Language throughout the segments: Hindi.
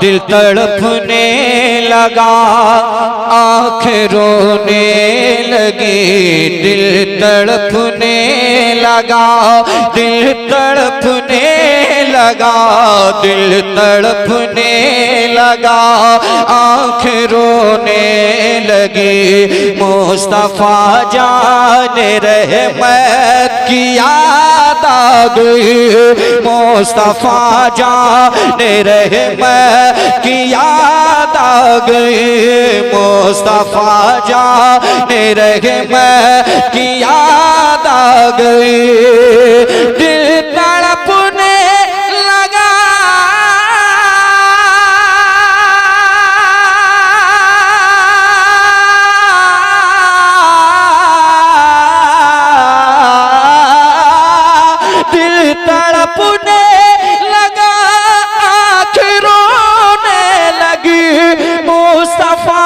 दिल तड़पने लगा, आँखें रोने लगी। दिल तड़पने लगा, दिल तड़पने लगा, दिल तड़पने लगा, आँखें रोने लगी। मुस्तफा जाने रहमत की याद आ गई, मुस्तफा जाने रहमत की याद आ गई, मुस्तफा जाने रहमत की याद आ गई। दिल तड़पने लगा, दिल तड़पने लगा, आँखें रोने लगी। मुस्तफा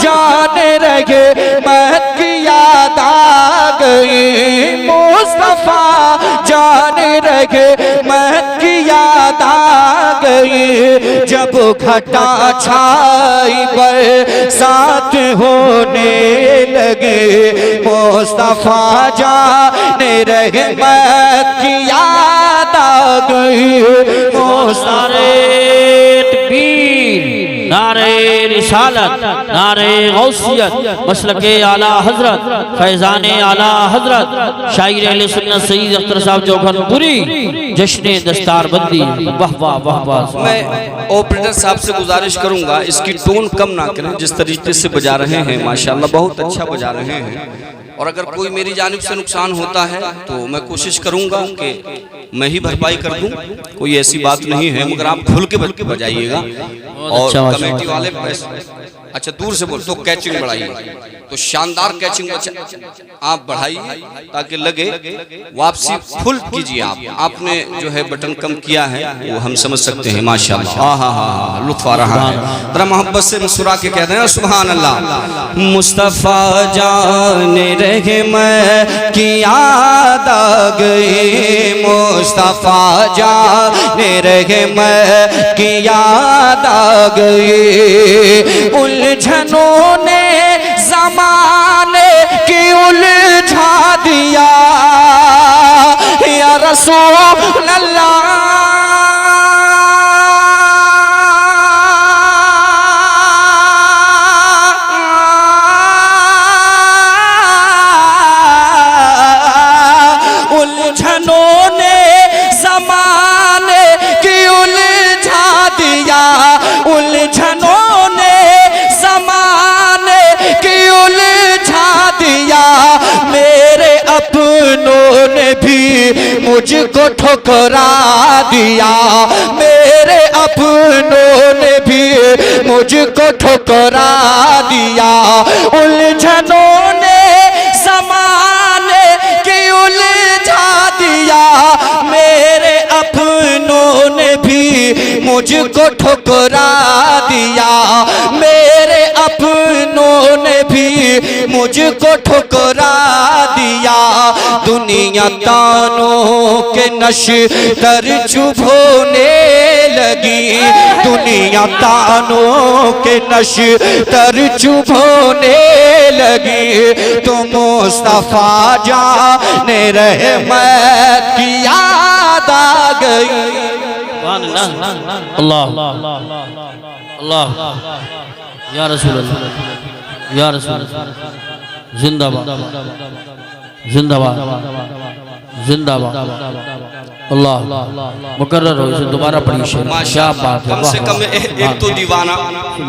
जाने रहे मत की याद आ गई, मुस्तफा जाने रहे मत की याद आ गई। जब घटा छाई पर साथ होने लगे, मुस्तफा जाने रहे मत की याद आ गई। नारे तकबीर, नारे रिसालत, नारे गौसियत, मसलके आला हजरत, फैजाने आला हजरत, शायर अहले सुन्नत सईद अख्तर साहब चौखनपुरी, जश्न दस्तारबंदी। वाह वाह वाह वाह। मैं ऑपरेटर साहब से गुजारिश करूंगा इसकी टोन कम ना करें, जिस तरीके से बजा रहे हैं माशाल्लाह बहुत अच्छा बजा रहे हैं। और अगर कोई मेरी जानिब से नुकसान होता है तो मैं कोशिश करूंगा कि मैं ही भरपाई कर दूं, कोई ऐसी बात नहीं है, मगर आप खुल के बजाइएगा। और कमेटी वाले अच्छा दूर से बोल तो कैचिंग बढ़ाइए, तो शानदार कैचिंग आप बढ़ाइए ताकि लगे। वापसी फुल कीजिए आप, आपने जो है बटन कम किया है वो हम समझ सकते हैं माशाल्लाह। हाँ हाँ हाँ लुत्फ आ रहा है। जरा मोहब्बत से मुस्कुरा के कह दें सुभान अल्लाह। मुस्तफ़ा जाने रहे मैं की याद आ गई, मुस्तफ़ा जाने रहे मैं की याद आ गई। उलझनों ने ज़माने की उलझा दिया, या रसूल अल्लाह उलझनों ने ज़माने की उलझा दिया, उलझनों ने ज़माने की उलझा दिया। मेरे अपनों ने भी मुझको ठुकरा दिया, मेरे अपनों ने भी मुझको ठुकरा दिया। उलझनों ने ज़माने की उलझा दिया, मेरे अपनों ने भी मुझको ठुकरा दिया, मेरे अपनों ने भी मुझको ठुकरा दिया। दुनिया तानों के नश्तर चुभोने लगी, दुनिया तानों के नश्तर चुभोने लगी। तो मुस्तफ़ा जाने रहमत की याद आ गई। अल्लाह अल्लाह या रसूल अल्लाह, या रसूल जिंदाबाद जिंदाबाद जिंदाबाद। अल्लाह मुकर्रर हो, इसे दोबारा पढ़िए। क्या बात है, कम से कम एक तो दीवाना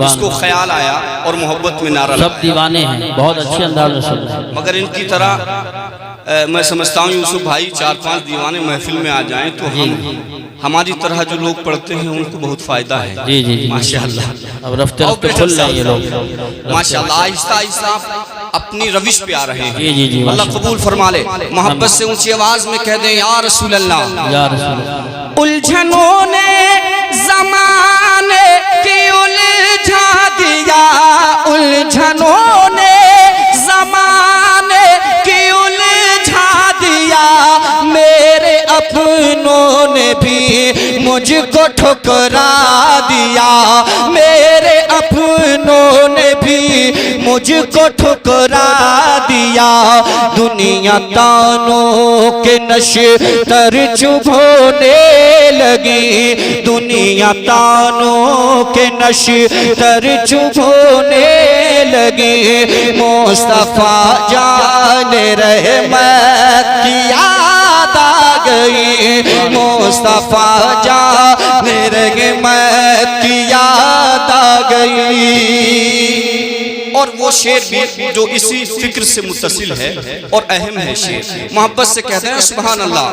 इसको ख्याल आया और मोहब्बत में नारा। सब दीवाने हैं, बहुत अच्छे अंदाज में सुन रहे हैं, मगर इनकी तरह मैं समझता हूँ यूसुफ भाई 4-5 दीवाने महफिल में आ जाएं तो हमारी तरह जो लोग पढ़ते हैं उनको बहुत फायदा है। जी जी जी माशाल्लाह। अब रफ्ते रफ्ते खुल रहे हैं ये लोग माशाल्लाह, आहिस्ता आहिस्ता अपनी रविश पे आ रहे हैं। जी जी जी, अल्लाह कबूल फरमा ले। मोहब्बत से ऊंची आवाज में कह दें या रसूल अल्लाह, या रसूल। उलझनों ने ज़माने की उलझा दिया, उलझनों ने ज़माने की उलझा दिया। मेरे अपनों ने भी मुझको ठुकरा दिया, मेरे अपनों ने भी मुझको ठुकरा दिया। दुनिया तानों के नशे तर चुभोने लगी, दुनिया तानों के नशे तर चुभोने लगी। मुस्तफा जान रहमत की याद आ गई, मुस्तफा जान रहमत की याद आ गई। और वो शेर भी जो इसी फिक्र से मुत्तसिल है और अहम है शेर, मोहब्बत से कहते हैं सुभान अल्लाह।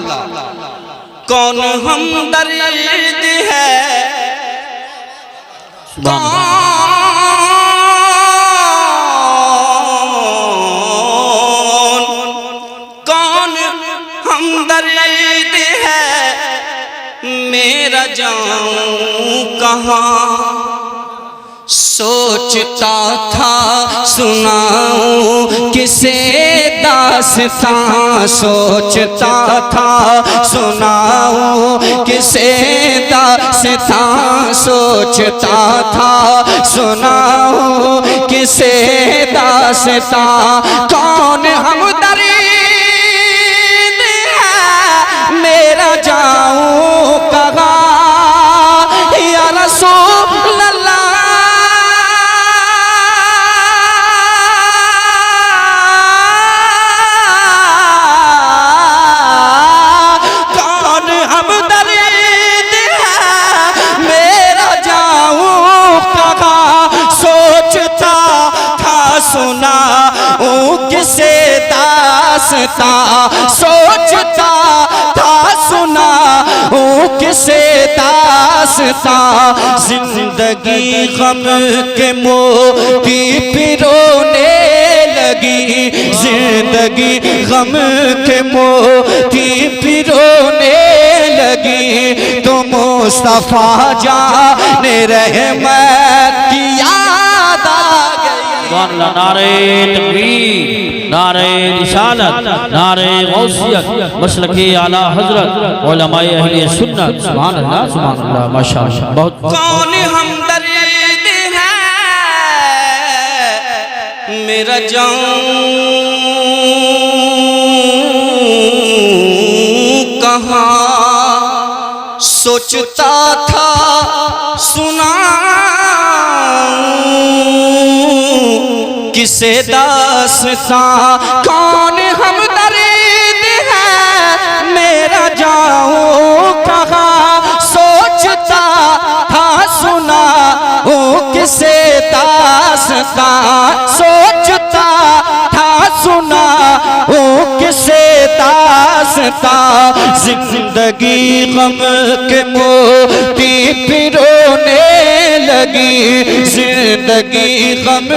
कौन हमदर्द है, कौन हमदर्द है, मेरा जाऊं कहाँ। सोचता था सुनाऊं किसे दास्तां, सोचता था सुनाऊं किसे दास्तां, सोचता था सुनाऊं किसे दास्तां। कौन हमदर्द है, मेरा जाऊं कहाँ। या रसूल अल्लाह, किसे दास्तां, सोचता था सुना किसे दास्तां। जिंदगी गम के मोती पिरोने लगी, जिंदगी गम के मोती पिरोने लगी। तो मुस्तफा जान रहमत की याद आ गई। नारे तकबीर, नारे रिसालत, नारे गौसियत, मसलके आला हजरत, उलमाए अहले सुन्नत। सुभान अल्लाह, सुभान अल्लाह, माशाअल्लाह। बहुत कौन हमदर्द है, मेरा जाऊं कहाँ। सोचता था सुना किसे दास्तां। कौन हमदर्द है, मेरा जाऊं कहाँ। सोचता था सुना किसे दास्तां, सोचता था सुना किसे दास्तां। जिंदगी गम के मोती पिरोने लगी, जिंदगी गम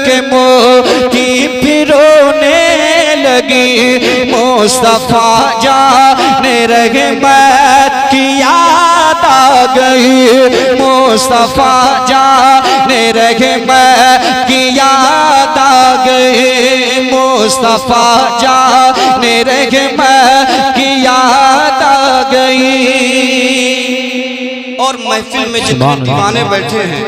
के मोती पिरोने लगी। मुस्तफा जान रहमत की याद आ गई, मुस्तफा जान रहमत की याद आ गई, मुस्तफा जान रहमत की याद आ गई। और महफिल में जितने दीवाने बैठे हैं,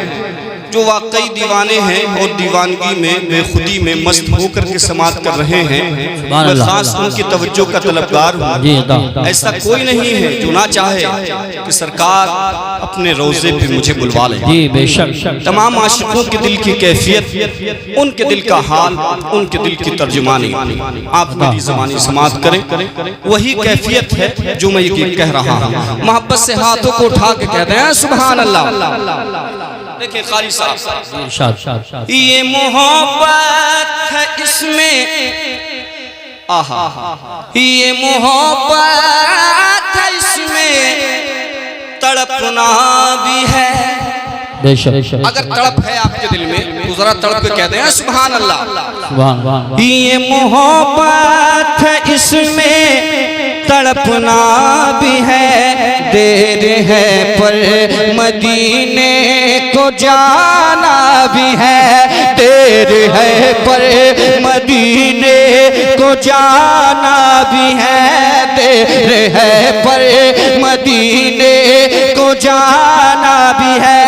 जो वाकई दीवाने हैं और दीवानगी में बेखुदी में मस्त होकर के समात कर रहे हैं, मैं खास उनकी तवज्जो का तलबगार हूँ। ऐसा कोई नहीं है जो ना चाहे कि सरकार अपने रोजे पे मुझे बुलवा ले। जी बेशक। तमाम आशिकों के दिल की कैफियत, उनके दिल का हाल, उनके दिल की तर्जुमानी आप मेरी ज़बानी समात करें। वही कैफियत है जो मैं ये कह रहा हूँ। मोहब्बत से हाथों को उठा के कहते हैं सुभान अल्लाह। देखिए कारी साहब, ये मोहब्बत है इसमें, आहा, ये मोहब्बत है इसमें, तड़पना भी है। अगर तड़प है आपके दिल में तो जरा तड़प के कहते हैं सुभान अल्लाह। ये मोहब्बत है इसमें, तड़पना भी है। देर है पर मदीने को जाना भी है, देर है पर मदीने को जाना भी है, देर है पर मदीने को जाना भी है।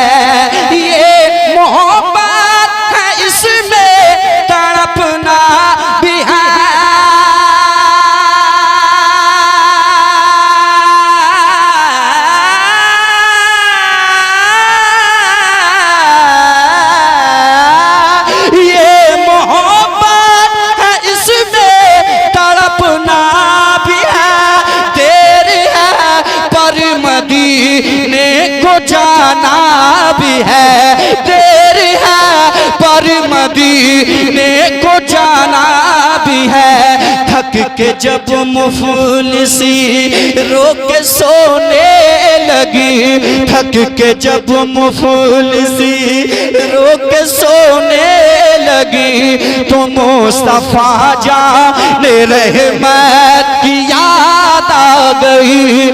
भी है, देर है पर मदीने को जाना भी है। थक के जब मुफलिसी रो के सोने लगी, थक के जब मुफलिसी रो के सोने लगी, तो मुस्तफा जाने रहमत की याद आ गई।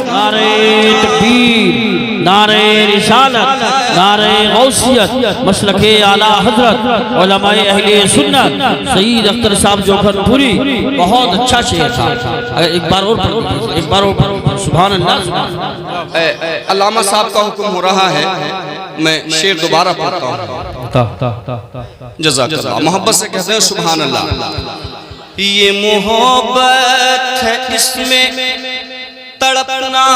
नारे तकबीर, नारे रिसालत, नारे गौसियत, मसलके आला हजरत, उलमाए अहले सुन्नत, सईद अख्तर साहब जोखनपुरी। बहुत अच्छा शेर था। अगर एक बार और पढ़, एक बार और पढ़। सुभान अल्लाह। अल्लामा साहब का हुक्म हो रहा है, मैं शेर दोबारा पढ़ता हूँ। जज़ाकल्लाह। मोहब्बत से कहते हैं सुभान अल्लाह। ये मोहब्बत है इसमें तड़पना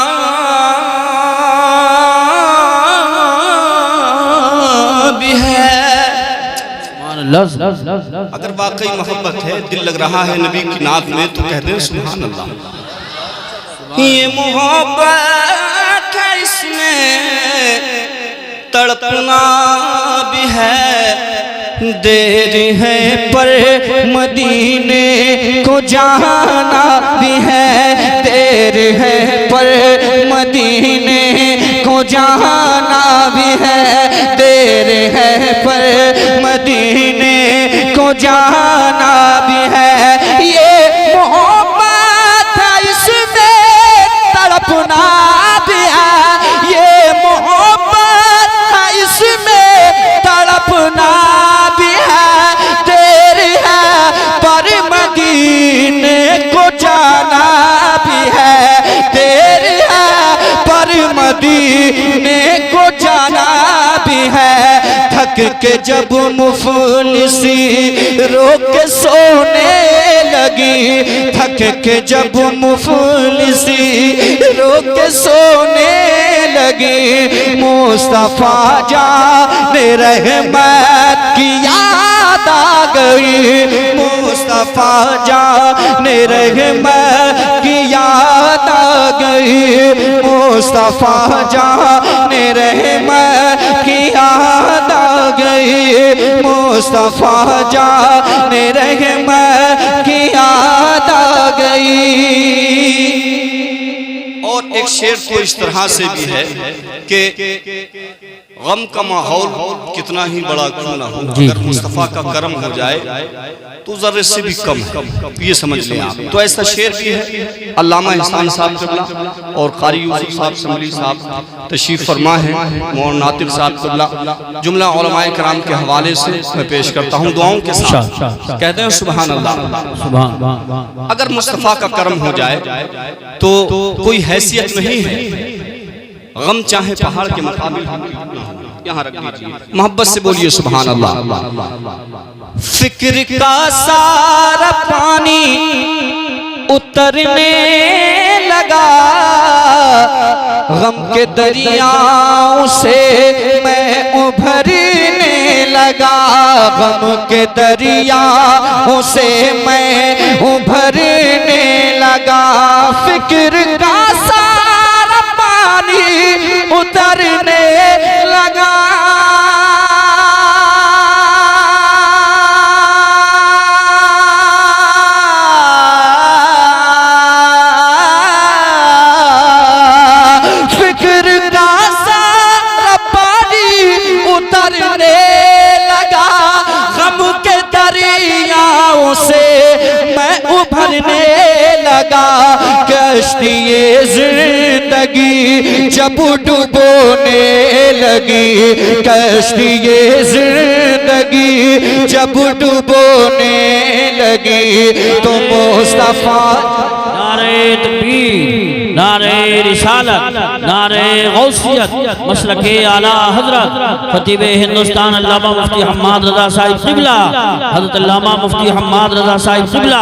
भी है। अगर वाकई मोहब्बत है, दिल लग रहा है नबी की नात में, तो कहते हैं सुभान अल्लाह। ये मोहब्बत है इसमें तड़पना भी है, देर है पर मदीने को जाना भी है, देर है पर मदीने को जाना भी है, देर है पर मदीने को जाना भी है। ये मोहब्बत है इसमें तड़पना भी है, ये मोहब्बत है इसमें तड़पना भी है, देर है पर मदीने को जाना भी है, देर है पर मदीने को जाना भी है। थक के जब मुफलिसी रो के सोने लगी, थक के जब मुफलिसी रो के सोने लगी, मुस्तफा जाने रहमत की याद आ गई, मुस्तफा जाने रहमत की याद आ गई, मुस्तफा जाने रहमत की याद आ गई, मुस्तफा जाने रहमत की याद आ गई। और एक शेर तो इस तरह से भी है कि गम का माहौल कितना ही बड़ा क्यों ना हो, अगर मुस्तफ़ा का करम हो जाए तो जर्रे से भी कम है, ये समझ लें आप। तो ऐसा शेर भी है। अल्लामा इहसान साहब क़िबला और क़ारी यूसुफ साहब समली साहब तशरीफ़ फरमा है, मौलाना नातिक़ साहब क़िबला, जुमला उलमाए किराम के हवाले से मैं पेश करता हूँ दुआओं के साथ। कहते हैं सुभान अल्लाह। अगर मुस्तफ़ा का करम हो जाए तो कोई हैसियत नहीं है, गम चाहे पहाड़ के मुकाबिल यहाँ रख दीजिए, मोहब्बत से बोलिए सुभान अल्लाह। फिक्र का सारा पानी उतरने लगा, गम के दरियाओं से मैं उभरने लगा, गम के दरियाओं से मैं उभरने लगा। फिक्र का सारा पानी उतरने लगा, फिक्र का सारा पानी उतरने लगा, गम के दरियाओं से मैं उभरने लगा। कश्तिए जिंदगी जब डुबोने लगी, कश्तिए जिंदगी जब डुबोने लगी, तो मुस्तफा नारे तकबीर, नारे रिसालत, नारे गौसियत, मसलके आला हजरत, खतीब हिंदुस्तान अल्लामा मुफ्ती हम्माद रज़ा साहिब क़िबला, हज़रत अल्लामा मुफ्ती हम्माद रज़ा साहिब क़िबला,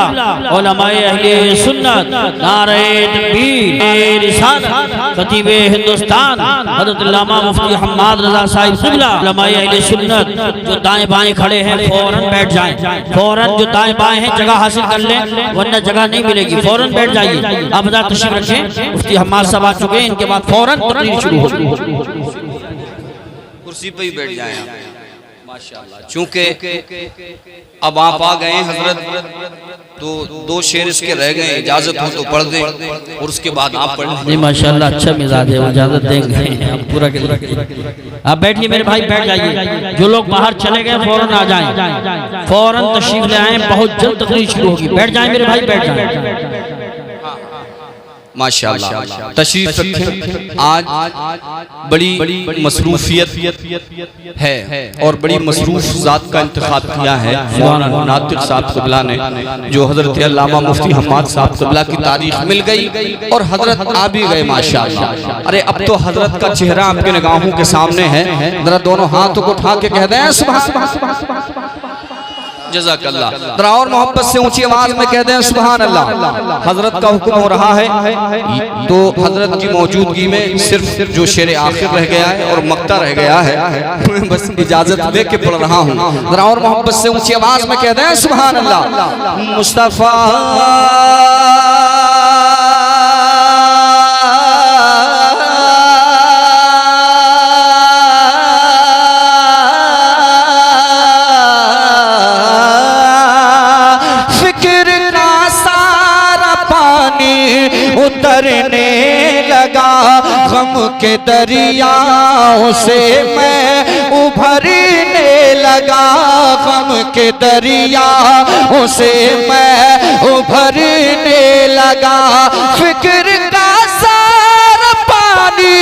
उलमाए अहले सुन्नत, नारे तकबीर, नारे रिसालत, खतीब हिंदुस्तान हज़रत अल्लामा मुफ्ती हम्माद रज़ा साहिब क़िबला, उलमाए अहले सुन्नत। जो दाएं बाएं खड़े हैं फौरन बैठ जाएं, फौरन जो दाएं बाएं हैं जगह हासिल कर लें, वरना जगह नहीं मिलेगी। फौरन बैठ जाइए। आप बता तशरीफ रखें, मुफ्ती हम्माद साहब आ चुके हैं, इनके बाद फौरन तकरीर शुरू होगी। कुर्सी पे ही बैठ जाएं आप माशाल्लाह। चूंकि अब आप आ गए हजरत, तो 2 शेर इसके रह गए, इजाजत हो तो पढ़ दें और उसके बाद आप पढ़ लें। नहीं माशाल्लाह अच्छा मिजाज है, इजाजत देंगे आप पूरा के। आप बैठिए मेरे भाई, बैठ जाइए। जो लोग बाहर चले गए फौरन आ जाएं, फौरन तशरीफ ले आए, बहुत जल्द तकरीर शुरू होगी। बैठ जाएं मेरे भाई, बैठ जाएं। माशाल्लाह तशरीफ रखें। आज बड़ी मसरूफियत है और बड़ी मसरूफ ज़ात का इंतखाब किया है मौलाना नातिक साहब क़िबला ने, जो हज़रत अल्लामा मुफ्ती हम्माद साहब क़िबला की तारीख मिल गई और हज़रत आ भी गए माशाल्लाह। अरे अब तो हज़रत का चेहरा आपकी निगाहों के सामने है, ज़रा दोनों हाथों को उठा के कह दें सुभान जज़ाकल्लाह। जरा और मोहब्बत से ऊंची आवाज में कह दें सुभान अल्लाह। हजरत का हुक्म हो रहा है, तो हजरत की मौजूदगी में सिर्फ जो शेर आखिर रह गया है और मक्ता रह गया है, बस इजाजत दे के पढ़ रहा हूँ। जरा और मोहब्बत से ऊंची आवाज में कह दें सुभान अल्लाह। मुस्तफा उतरने लगा, गम के दरियाओं से मैं उभरने लगा, गम के दरियाओं से मैं उभरने लगा। फिक्र का सारा पानी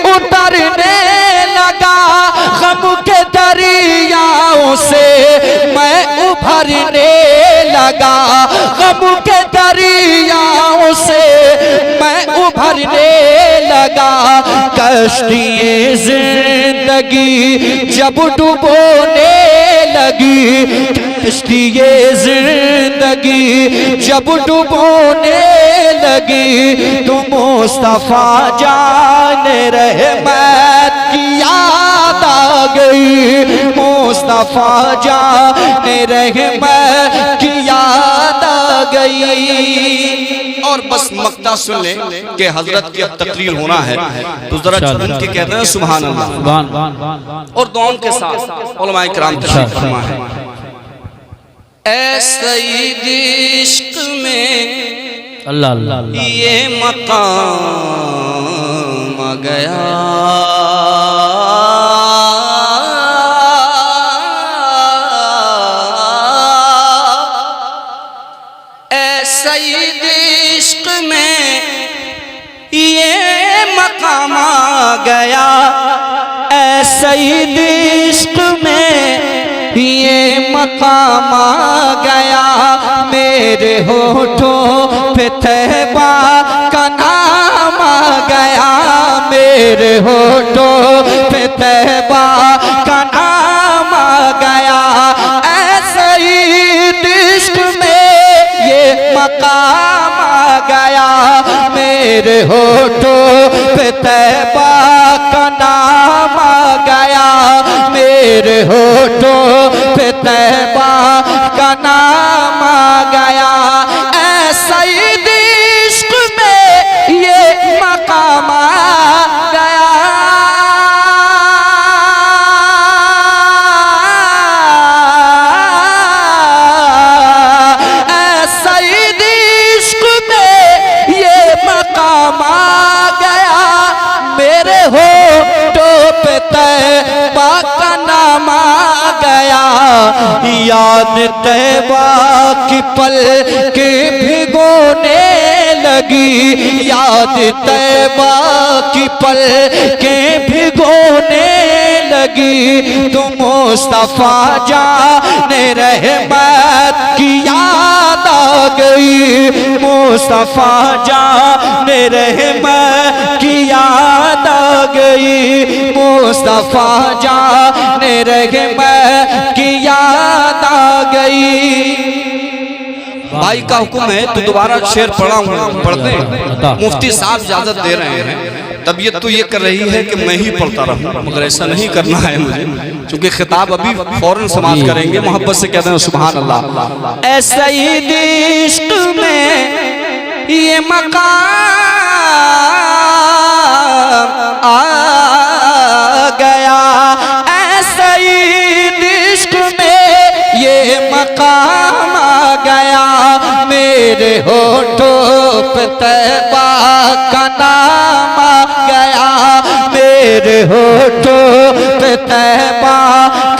उतरने लगा, गम के दरियाओं से मैं उभरने लगा, गम के दरियाओं से मैं उभरने लगा। कश्तिए जिंदगी जब डुबोने लगी, कश्तिए जिंदगी जब डुबोने लगी, तो मुस्तफा जान रहमत की याद आ गई, मुस्तफा जान रहमत की याद आ गई। और बस मक्ता सुन ले कि हजरत की अब तकरीर होना है, तो जरा चलन के कहते हैं सुभान अल्लाह और दुआओं के साथ उलमाए किराम तशरीफ फरमा है। ऐ सईद इश्क में अल्लाह अल्लाह ये मकाम आ गया, सईद इश्क में ये मकाम आ गया, ऐ सईद इश्क में ये मकाम आ गया। मेरे होठों पे तैबा का नाम आ गया, मेरे होठों पे तैबा का नाम आ गया। ऐ सईद इश्क में ये मकाम आ गया, मेरे होठों पे तैबा का नाम आ गया, मेरे होठों पे तैबा का नाम आ गया। ऐ सईद इश्क में ये मकाम आ गया। याद तैबा की पल के भिगोने लगी, याद तैबा की पल के भिगोने लगी, तो मुस्तफा जाने रहमत की याद आ गई, मुस्तफा जाने रहमत की याद आ गई, मुस्तफा जाने रहमत की याद आ गई। भाई का हुक्म है तो दोबारा शेर पढ़ते हैं। मुफ्ती साहब इजाजत दे रहे हैं, तबीयत तो ये कर रही है कि मैं ही पढ़ता रहूं, मगर ऐसा नहीं करना है मुझे, क्योंकि खिताब अभी फौरन समाप्त करेंगे। मोहब्बत से कहते हैं सुभान अल्लाह। ऐ सईद इश्क में ये मकाम आ गया, पे तैबा का नाम आ गया, मेरे होठों पे तैबा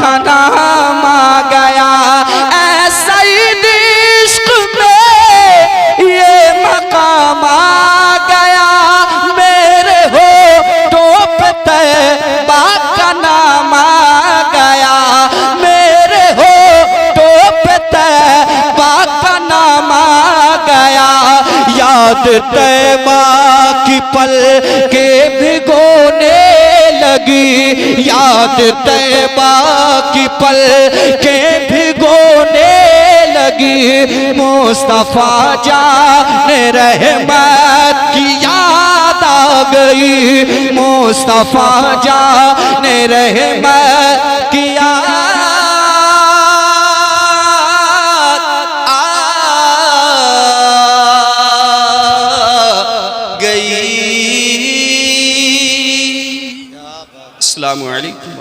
का नाम आ गया। ऐसा ही इश्क में ये मकाम आ गया, मेरे होठों पे तैबा का नाम आ गया, मेरे होठों पे तैबा का नाम आ गया। याद तैबा की पल के भिगोने लगी, याद तैबा की पल के भिगोने लगी। मुस्तफा जाने रहमत की याद आ गई, मुस्तफा जाने रहमत की याद अस्सलामु अलैकुम।